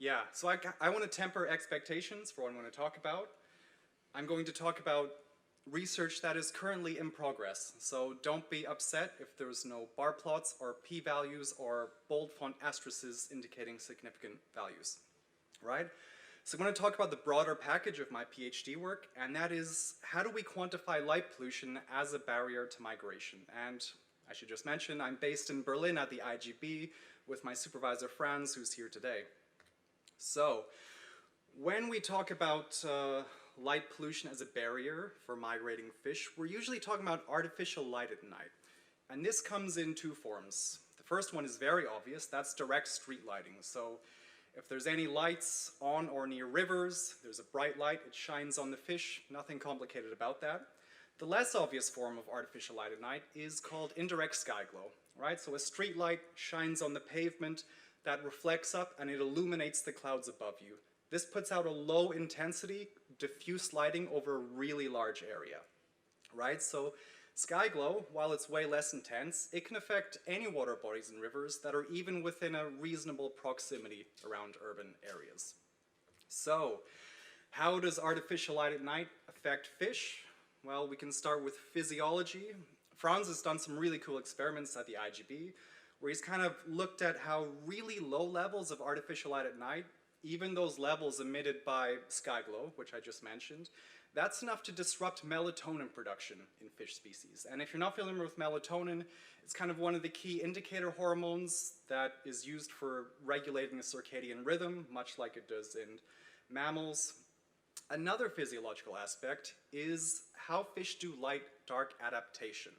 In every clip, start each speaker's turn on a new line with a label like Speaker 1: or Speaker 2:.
Speaker 1: Yeah, so I want to temper expectations for what I'm going to talk about. I'm going to talk about research that is currently in progress, so don't be upset if there's no bar plots or p-values or bold font asterisks indicating significant values, right? So I'm going to talk about the broader package of my PhD work, and that is how do we quantify light pollution as a barrier to migration? And I should just mention, I'm based in Berlin at the IGB with my supervisor Franz, who's here today. So, when we talk about light pollution as a barrier for migrating fish, we're usually talking about artificial light at night. And this comes in two forms. The first one is very obvious, that's direct street lighting. So if there's any lights on or near rivers, there's a bright light, it shines on the fish, nothing complicated about that. The less obvious form of artificial light at night is called indirect sky glow, right? So a street light shines on the pavement, that reflects up and it illuminates the clouds above you. This puts out a low intensity, diffuse lighting over a really large area, right? So sky glow, while it's way less intense, it can affect any water bodies and rivers that are even within a reasonable proximity around urban areas. So how does artificial light at night affect fish? Well, we can start with physiology. Franz has done some really cool experiments at the IGB, where he's kind of looked at how really low levels of artificial light at night, even those levels emitted by sky glow, which I just mentioned, that's enough to disrupt melatonin production in fish species. And if you're not familiar with melatonin, it's kind of one of the key indicator hormones that is used for regulating the circadian rhythm, much like it does in mammals. Another physiological aspect is how fish do light-dark adaptation.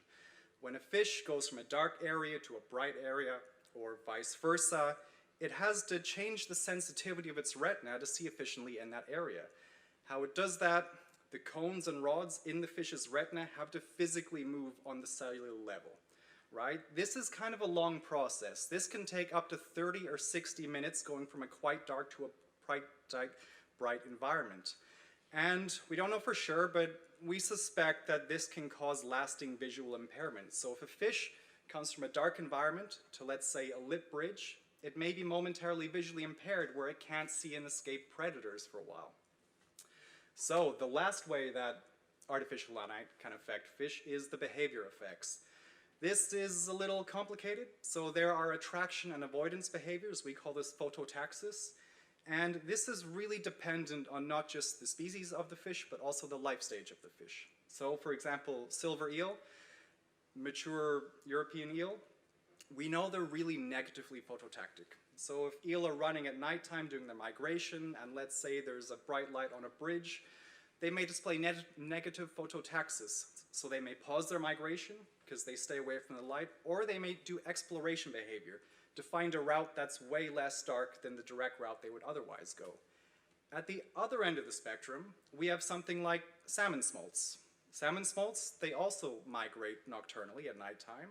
Speaker 1: When a fish goes from a dark area to a bright area, or vice versa, it has to change the sensitivity of its retina to see efficiently in that area. How it does that, the cones and rods in the fish's retina have to physically move on the cellular level, right? This is kind of a long process. This can take up to 30 or 60 minutes going from a quite dark to a bright environment. And we don't know for sure, but we suspect that this can cause lasting visual impairment. So if a fish comes from a dark environment to, let's say, a lit bridge, it may be momentarily visually impaired where it can't see and escape predators for a while. So the last way that artificial light can affect fish is the behavior effects. This is a little complicated. So there are attraction and avoidance behaviors. We call this phototaxis. And this is really dependent on not just the species of the fish, but also the life stage of the fish. So for example, silver eel, mature European eel, we know they're really negatively phototactic. So if eel are running at nighttime during their migration, and let's say there's a bright light on a bridge, they may display negative phototaxis. So they may pause their migration because they stay away from the light, or they may do exploration behavior to find a route that's way less dark than the direct route they would otherwise go. At the other end of the spectrum, we have something like salmon smolts. Salmon smolts, they also migrate nocturnally at nighttime,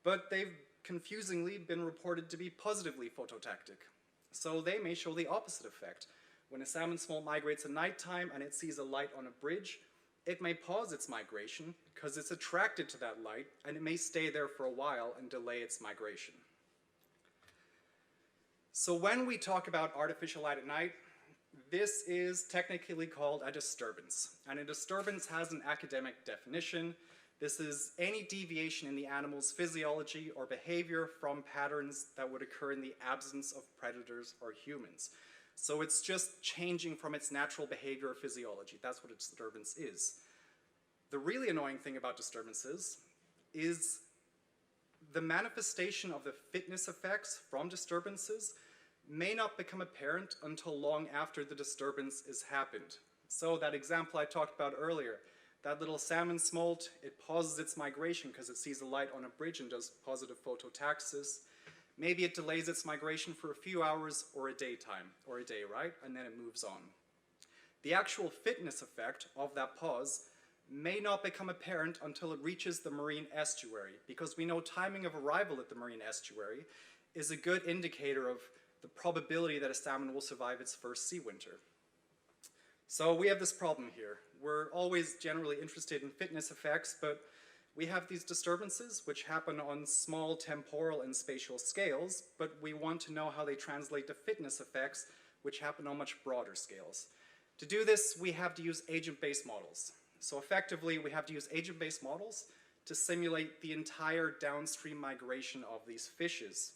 Speaker 1: but they've confusingly been reported to be positively phototactic. So they may show the opposite effect. When a salmon smolt migrates at nighttime and it sees a light on a bridge, it may pause its migration because it's attracted to that light, and it may stay there for a while and delay its migration. So when we talk about artificial light at night, this is technically called a disturbance. And a disturbance has an academic definition. This is any deviation in the animal's physiology or behavior from patterns that would occur in the absence of predators or humans. So it's just changing from its natural behavior or physiology. That's what a disturbance is. The really annoying thing about disturbances is the manifestation of the fitness effects from disturbances may not become apparent until long after the disturbance has happened. So that example I talked about earlier, that little salmon smolt, it pauses its migration because it sees a light on a bridge and does positive phototaxis. Maybe it delays its migration for a few hours or a day, right? And then it moves on. The actual fitness effect of that pause may not become apparent until it reaches the marine estuary, because we know timing of arrival at the marine estuary is a good indicator of the probability that a salmon will survive its first sea winter. So we have this problem here. We're always generally interested in fitness effects, but we have these disturbances which happen on small temporal and spatial scales, but we want to know how they translate to fitness effects which happen on much broader scales. To do this, we have to use agent-based models. So effectively, we have to use agent-based models to simulate the entire downstream migration of these fishes.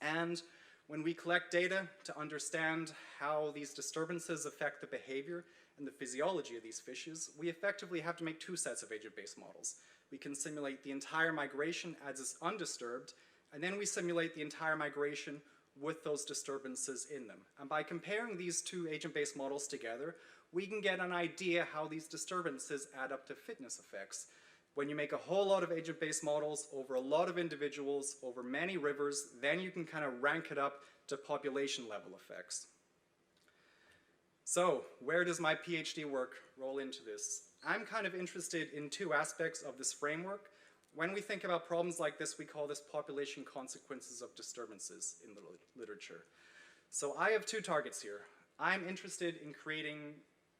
Speaker 1: And when we collect data to understand how these disturbances affect the behavior and the physiology of these fishes, we effectively have to make two sets of agent-based models. We can simulate the entire migration as it's undisturbed, and then we simulate the entire migration with those disturbances in them. And by comparing these two agent-based models together, we can get an idea how these disturbances add up to fitness effects. When you make a whole lot of agent-based models over a lot of individuals, over many rivers, then you can kind of rank it up to population level effects. So, where does my PhD work roll into this? I'm kind of interested in two aspects of this framework. When we think about problems like this, we call this population consequences of disturbances in the literature. So I have two targets here. I'm interested in creating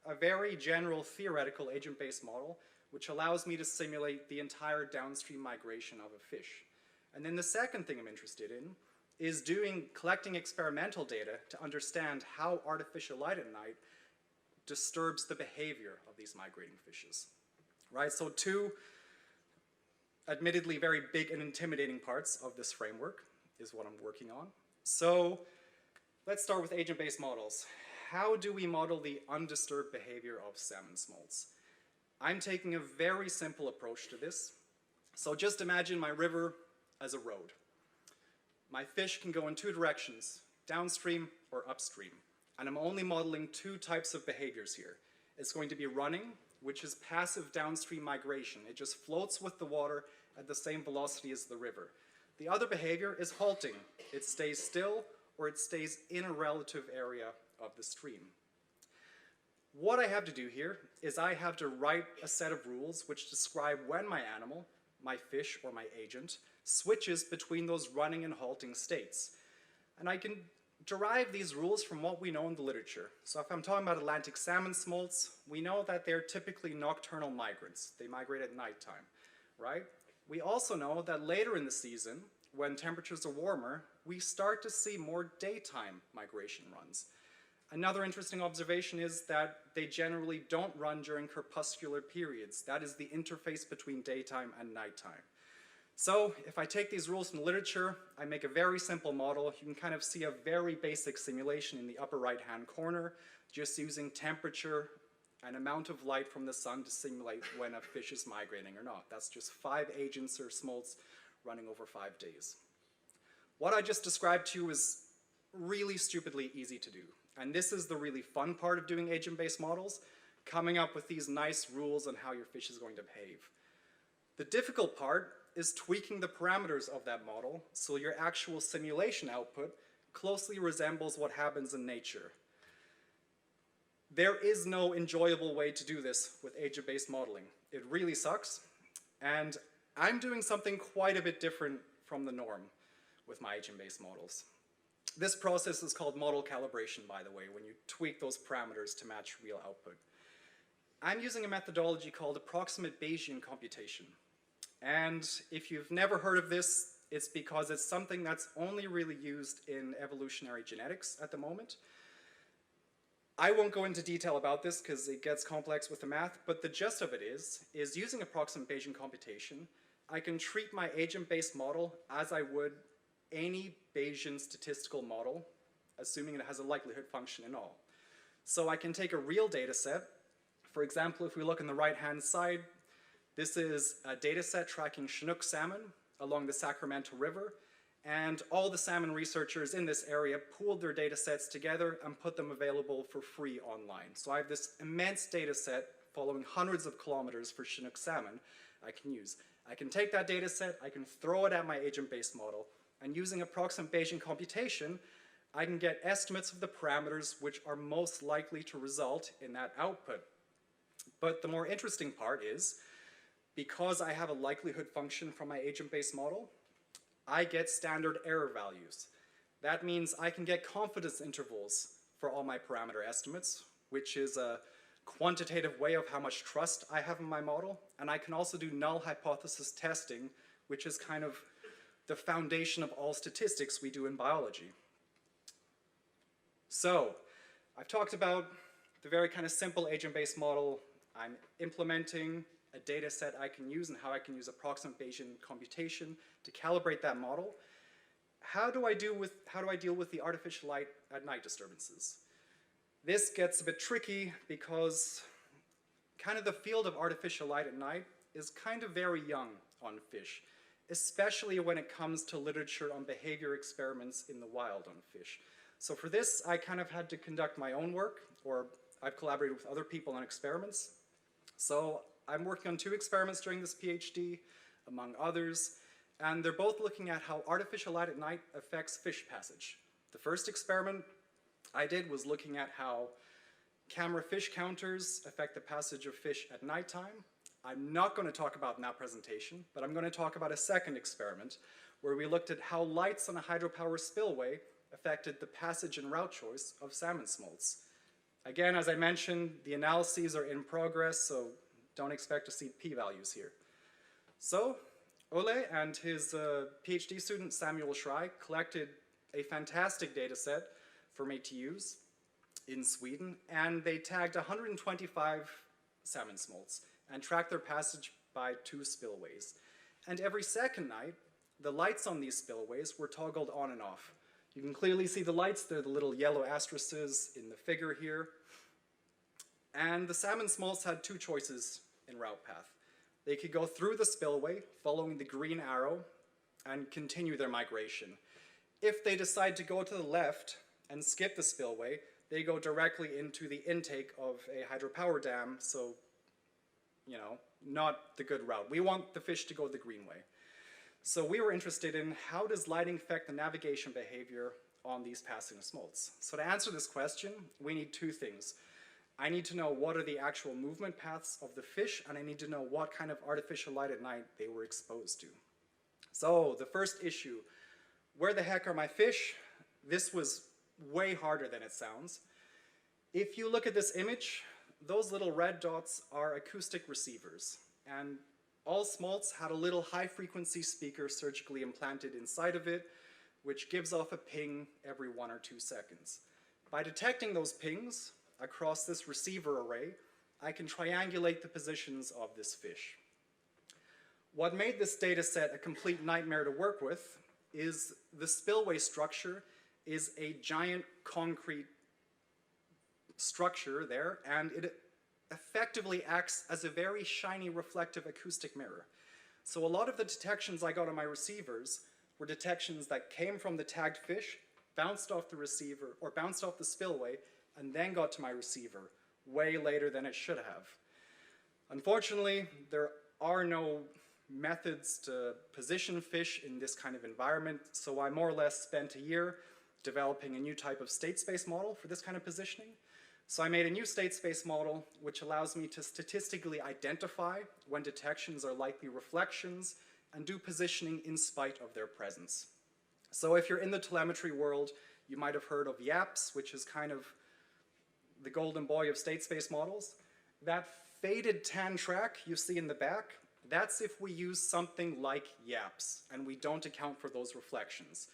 Speaker 1: a very general theoretical agent-based model which allows me to simulate the entire downstream migration of a fish. And then the second thing I'm interested in is collecting experimental data to understand how artificial light at night disturbs the behavior of these migrating fishes. Right? So two admittedly very big and intimidating parts of this framework is what I'm working on. So let's start with agent-based models. How do we model the undisturbed behavior of salmon smolts? I'm taking a very simple approach to this. So just imagine my river as a road. My fish can go in two directions, downstream or upstream. And I'm only modeling two types of behaviors here. It's going to be running, which is passive downstream migration. It just floats with the water at the same velocity as the river. The other behavior is halting. It stays still or it stays in a relative area of the stream. What I have to do here is I have to write a set of rules which describe when my animal, my fish or my agent, switches between those running and halting states. And I can derive these rules from what we know in the literature. So if I'm talking about Atlantic salmon smolts, we know that they're typically nocturnal migrants. They migrate at nighttime, right? We also know that later in the season, when temperatures are warmer, we start to see more daytime migration runs. Another interesting observation is that they generally don't run during crepuscular periods. That is the interface between daytime and nighttime. So if I take these rules from the literature, I make a very simple model. You can kind of see a very basic simulation in the upper right-hand corner, just using temperature and amount of light from the sun to simulate when a fish is migrating or not. That's just 5 agents or smolts running over 5 days. What I just described to you is really stupidly easy to do. And this is the really fun part of doing agent-based models, coming up with these nice rules on how your fish is going to behave. The difficult part is tweaking the parameters of that model so your actual simulation output closely resembles what happens in nature. There is no enjoyable way to do this with agent-based modeling. It really sucks, and I'm doing something quite a bit different from the norm with my agent-based models. This process is called model calibration, by the way, when you tweak those parameters to match real output. I'm using a methodology called approximate Bayesian computation. And if you've never heard of this, it's because it's something that's only really used in evolutionary genetics at the moment. I won't go into detail about this because it gets complex with the math, but the gist of it is using approximate Bayesian computation, I can treat my agent-based model as I would any Bayesian statistical model, assuming it has a likelihood function and all. So I can take a real data set. For example, if we look on the right-hand side, this is a data set tracking Chinook salmon along the Sacramento River, and all the salmon researchers in this area pooled their data sets together and put them available for free online. So I have this immense data set following hundreds of kilometers for Chinook salmon I can use. I can take that data set, I can throw it at my agent-based model, and using approximate Bayesian computation, I can get estimates of the parameters which are most likely to result in that output. But the more interesting part is, because I have a likelihood function from my agent-based model, I get standard error values. That means I can get confidence intervals for all my parameter estimates, which is a quantitative way of how much trust I have in my model, and I can also do null hypothesis testing, which is kind of the foundation of all statistics we do in biology. So, I've talked about the very kind of simple agent-based model. I'm implementing a data set I can use and how I can use approximate Bayesian computation to calibrate that model. How do I deal with the artificial light at night disturbances? This gets a bit tricky because kind of the field of artificial light at night is kind of very young on fish, especially when it comes to literature on behavior experiments in the wild on fish. So for this, I kind of had to conduct my own work, or I've collaborated with other people on experiments. So I'm working on 2 experiments during this PhD, among others, and they're both looking at how artificial light at night affects fish passage. The first experiment I did was looking at how camera fish counters affect the passage of fish at nighttime. I'm not going to talk about in that presentation, but I'm going to talk about a second experiment where we looked at how lights on a hydropower spillway affected the passage and route choice of salmon smolts. Again, as I mentioned, the analyses are in progress, so don't expect to see p-values here. So, Ole and his PhD student Samuel Schrei collected a fantastic data set for me to use in Sweden, and they tagged 125 salmon smolts and tracked their passage by 2 spillways. And every second night, the lights on these spillways were toggled on and off. You can clearly see the lights, they're the little yellow asterisks in the figure here. And the salmon smolts had 2 choices in route path. They could go through the spillway, following the green arrow, and continue their migration. If they decide to go to the left and skip the spillway, they go directly into the intake of a hydropower dam, so, you know, not the good route. We want the fish to go the green way. So we were interested in how does lighting affect the navigation behavior on these passing smolts. So to answer this question, we need 2 things. I need to know what are the actual movement paths of the fish, and I need to know what kind of artificial light at night they were exposed to. So the first issue, where the heck are my fish? This was way harder than it sounds. If you look at this image, those little red dots are acoustic receivers, and all smolts had a little high-frequency speaker surgically implanted inside of it, which gives off a ping every 1 or 2 seconds. By detecting those pings across this receiver array, I can triangulate the positions of this fish. What made this data set a complete nightmare to work with is the spillway structure is a giant concrete structure there, and it effectively acts as a very shiny reflective acoustic mirror. So a lot of the detections I got on my receivers were detections that came from the tagged fish, bounced off the receiver, or bounced off the spillway, and then got to my receiver way later than it should have. Unfortunately, there are no methods to position fish in this kind of environment, so I more or less spent a year developing a new type of state space model for this kind of positioning. So I made a new state space model which allows me to statistically identify when detections are likely reflections and do positioning in spite of their presence. So if you're in the telemetry world, you might have heard of YAPS, which is kind of the golden boy of state space models. That faded tan track you see in the back, that's if we use something like YAPS and we don't account for those reflections.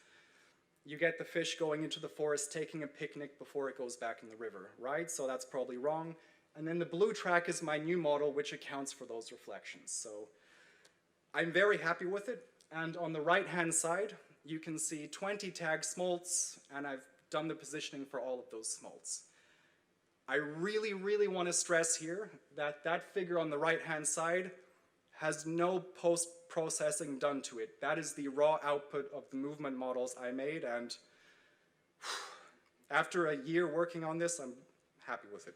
Speaker 1: You get the fish going into the forest, taking a picnic before it goes back in the river, right? So that's probably wrong. And then the blue track is my new model, which accounts for those reflections. So I'm very happy with it. And on the right-hand side, you can see 20 tagged smolts, and I've done the positioning for all of those smolts. I really, really want to stress here that that figure on the right-hand side has no post-processing done to it. That is the raw output of the movement models I made, and after a year working on this, I'm happy with it.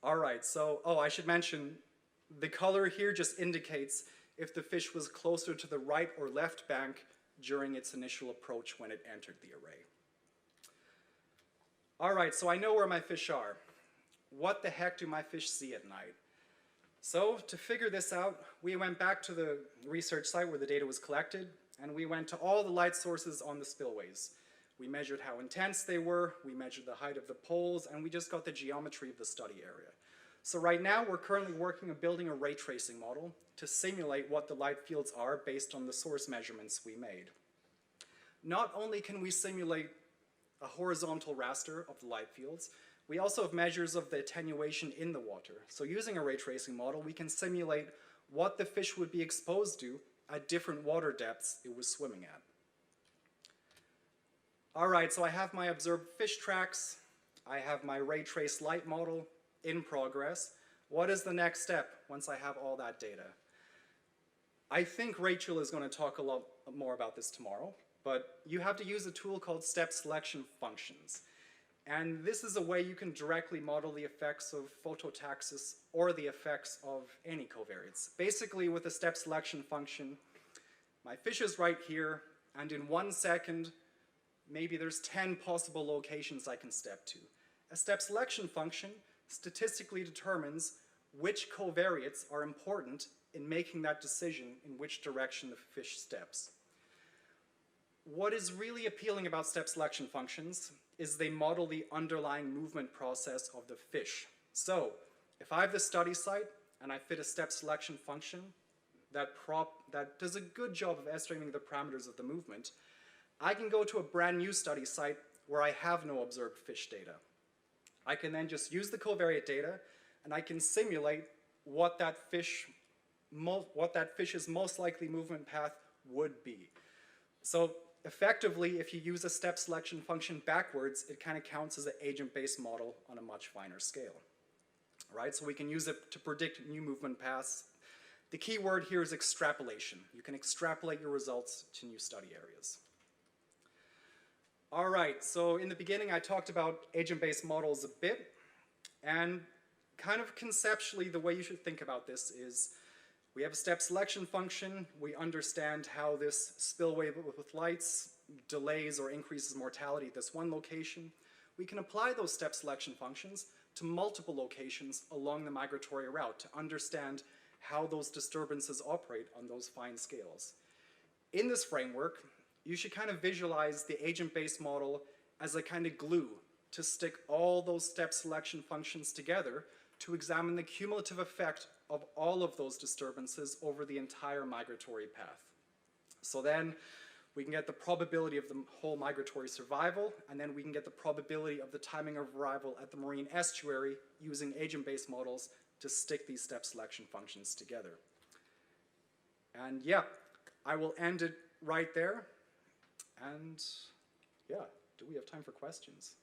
Speaker 1: All right, so, I should mention, the color here just indicates if the fish was closer to the right or left bank during its initial approach when it entered the array. All right, so I know where my fish are. What the heck do my fish see at night? So to figure this out, we went back to the research site where the data was collected, and we went to all the light sources on the spillways. We measured how intense they were, we measured the height of the poles, and we just got the geometry of the study area. So right now, we're currently working on building a ray tracing model to simulate what the light fields are based on the source measurements we made. Not only can we simulate a horizontal raster of the light fields. We also have measures of the attenuation in the water. So using a ray tracing model, we can simulate what the fish would be exposed to at different water depths it was swimming at. All right, so I have my observed fish tracks. I have my ray trace light model in progress. What is the next step once I have all that data? I think Rachel is going to talk a lot more about this tomorrow, but you have to use a tool called step selection functions. And this is a way you can directly model the effects of phototaxis or the effects of any covariates. Basically, with a step selection function, my fish is right here, and in 1 second, maybe there's 10 possible locations I can step to. A step selection function statistically determines which covariates are important in making that decision in which direction the fish steps. What is really appealing about step selection functions is they model the underlying movement process of the fish. So, if I have the study site and I fit a step selection function that does a good job of estimating the parameters of the movement, I can go to a brand new study site where I have no observed fish data. I can then just use the covariate data and I can simulate what that fish's most likely movement path would be. So effectively, if you use a step selection function backwards, it kind of counts as an agent-based model on a much finer scale. Right? So we can use it to predict new movement paths. The key word here is extrapolation. You can extrapolate your results to new study areas. All right, so in the beginning I talked about agent-based models a bit, and kind of conceptually the way you should think about this is we have a step selection function, we understand how this spillway with lights delays or increases mortality at this one location. We can apply those step selection functions to multiple locations along the migratory route to understand how those disturbances operate on those fine scales. In this framework, you should kind of visualize the agent-based model as a kind of glue to stick all those step selection functions together to examine the cumulative effect of all of those disturbances over the entire migratory path. So then we can get the probability of the whole migratory survival, and then we can get the probability of the timing of arrival at the marine estuary using agent-based models to stick these step selection functions together. And yeah, I will end it right there. And yeah, do we have time for questions?